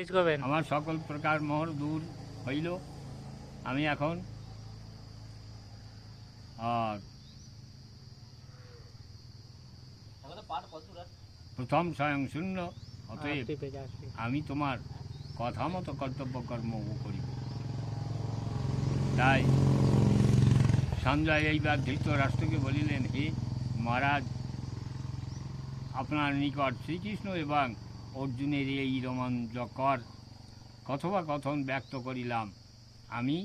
তেজ করবেন। আমার সকল প্রকার মোহর দূর হইল। আমি এখন আর প্রথম স্বয়ং শূন্য, অতএব আমি তোমার কথা মতো কর্তব্য কর্ম করিব। তাই সঞ্জয় এইবার ধৃতরাষ্ট্রকে বলিলেন, হে মহারাজ, আপনার নিকট শ্রীকৃষ্ণ এবং অর্জুনের এই রোমাঞ্চকর কথোপকথন ব্যক্ত করিলাম। আমি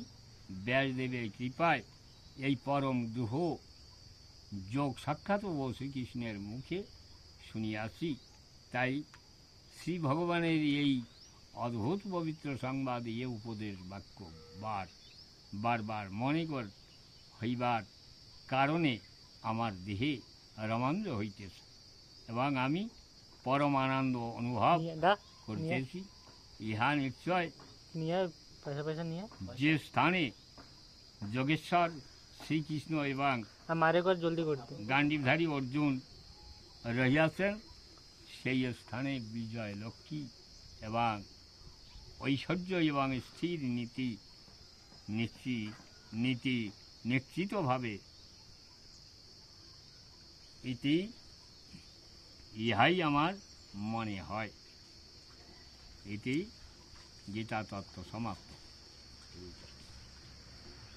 ব্যাসদেবের কৃপায় এই পরম দুহ যোগ সাক্ষাৎ ও শ্রীকৃষ্ণের মুখে শুনিয়াছি। তাই শ্রী ভগবানের এই অদ্ভুত পবিত্র সংবাদ, এ উপদেশ বাক্য বারবার মনে হইবার কারণে আমার দেহে রোমাঞ্চ হইতেছে এবং আমি পরম আনন্দ অনুভব করতেছি। ইহা নিশ্চয় যে স্থানে যোগেশ্বর শ্রীকৃষ্ণ এবং গান্ডীবধারী অর্জুন রহিয়াছেন, সেই স্থানে বিজয় লক্ষ্মী এবং ঐশ্বর্য এবং স্থির নীতি নিশ্চিতভাবে ইহাই আমার মনে হয়। এটি গীতা তত্ত্ব সমাপ্ত।